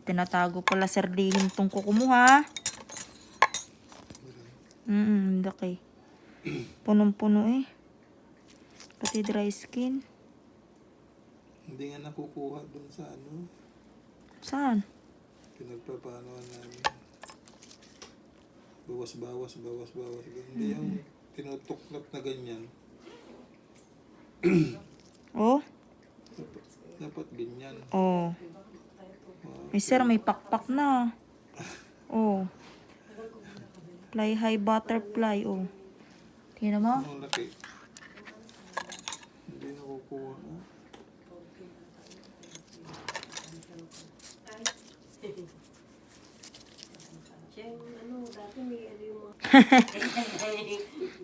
tinatago pala sir lihim tong kukumuha. Laki. Punong-puno eh. Pati dry skin. Hindi nga nakukuha dun sa ano. Saan? Pinagpapanoan namin. Bawas. Hindi yung tinutuklap na ganyan. Oh? Dapat ganyan. Oh. Eh sir, may pakpak na. Oh. Fly high butterfly. Oh. Tingnan mo. Ang laki. Hindi nakukuha.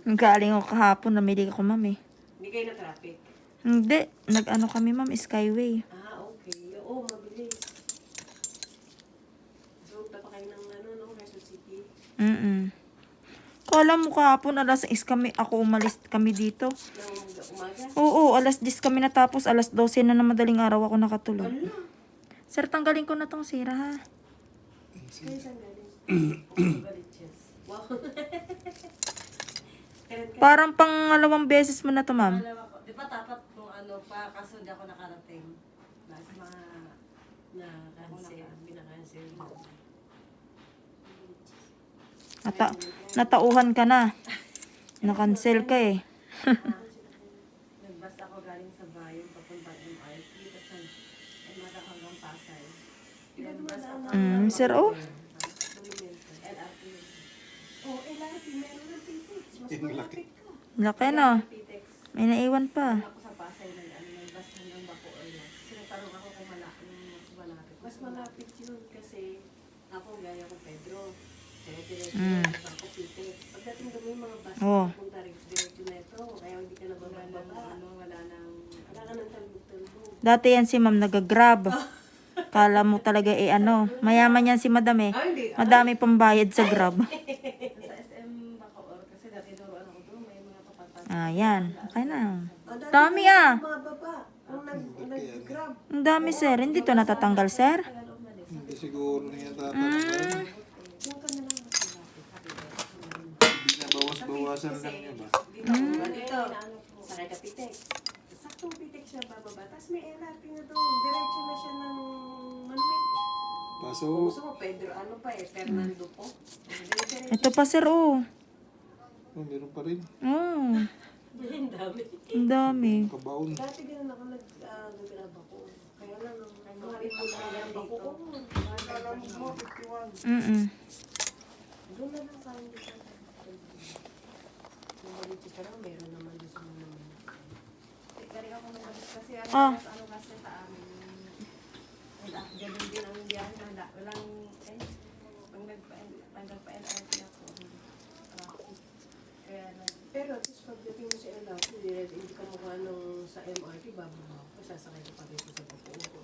Galing ako kahapon, namili ako ma'am eh. Hindi kayo na-traffic? Hindi. Nag-ano kami ma'am, Skyway. Okay. Oo, mabilis. So, pa kayo ng Quezon City? Kala mo kahapon, alas 6 kami, ako umalis kami dito. Ng umaga? Oo, alas 10 kami natapos, alas 12 na madaling araw ako nakatulog. Ala. Sir, tanggalin ko na tong sira ha. Kayo saan galing? Wow. Parang pangalawang beses mo na to ma'am. Alam ako, di ba dapat kung ano pa, kaso hindi ako nakarating. Nasa mga na-cancel, binakancel. Natauhan ka na. Na-cancel ka eh. Nagbas ako galing sa bayan, papuntang MRT, tapos nag-emada hanggang Pasay. Nagbas ako. Sir, oh. LRT. Oh, LRT, meron ng PTX. Mas Yung laki. malapit ka. Laki no. PTEX. May naiwan pa. Ako sa Pasay, nagbas hanggang Bacoor na. Kasi nagtanong ako kung mas malapit. Mas malapit yun kasi Ako, gaya ko Pedro. Diretso Mm. ako PTEX. Pagdating doon yung mga bus, Oh. punta rin diretso na ito. Kaya hindi ka na bababa. Wala ka nang talbog-talbog. Dati yan si ma'am nag-grab. Kala mo talaga eh ano. Mayaman yan si madam eh. hindi. Madami pambayad sa grab. Sa SM Bacoor, kasi dati doon ako doon, may mga papantasan. Ayan. Okay na. Dati Dami ah. mababa. Kung nag-grab. Ang dami sir. Hindi to natatanggal sir. Hindi siguro niya tatanggal. Yung ka na lang mas malapit. Hindi na bawas-bawasan lang niya ba? Dito, Sakay ka PTEX. saktong PTX siya bababa. Tapos may LRT na doon. Diretso na siya ng Manuel. Paso, Gusto mo, Pedro, ano pa eh, Fernando po. Diretso. Ito pa sir oh. oh, meron pa rin. Oh. Ang dami. Ang dami. Kabaon. Dati ganun ako nag-grab ako. Kaya lang, mga ipon na lang dito. Doon na lang kain dito. Yung balitis ka lang, meron naman doon sa mga naman. Galing ako nung balis kasi, Ah. ano kasi sa amin. Ganun din ang biyahe na walang, pag nagpa-LRT ako, traffic. Kaya Pero at least pagdating mo sa LRT, hindi ka mukha nung sa MRT, bababa ako. Sasakay ka pa dito sa Bacoor.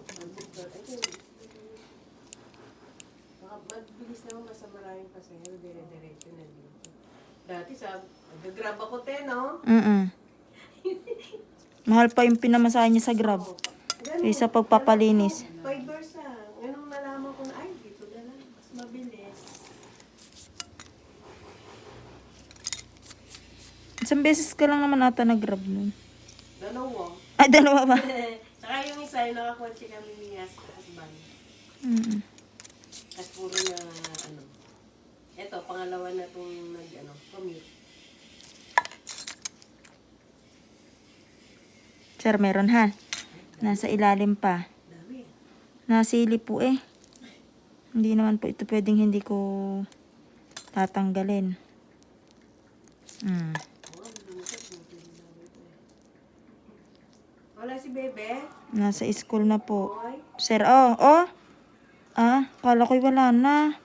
Mabilis naman mas maraming pasahero, dire-diretso na dito. Dati nag-grab ako no? Mahal pa yung pinamasahe niya sa grab. Ganun. Kaysa pagpapalinis. $5 Ganun nalaman ko na, ay, dito na lang. Mas mabilis. Isang beses ka lang naman ata nag-grab nun. Dalawa. Ay, dalawa ba? Saka yung isa, yung nakakotse kami ni husband. At puro na, eto, pangalawa na itong commute. Sir, meron ha. Nasa ilalim pa. Dami. Nasili po eh. Hindi naman po ito pwedeng hindi ko tatanggalin. Wala si Bebe? Nasa school na po. Hoy. Sir, oh. Ah, kala ko'y wala na.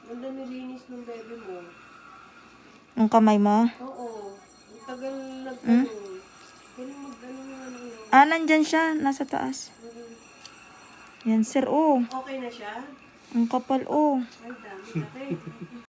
Ganda nilinis ng Bebe mo. Yung kamay mo. Oo. Ang tagal Hmm? Galing mag-ano yung yun. Ah, nandyan siya. Nasa taas. Yan, sir, oh. Okay na siya? Ang kapal, oh. Ay, dami.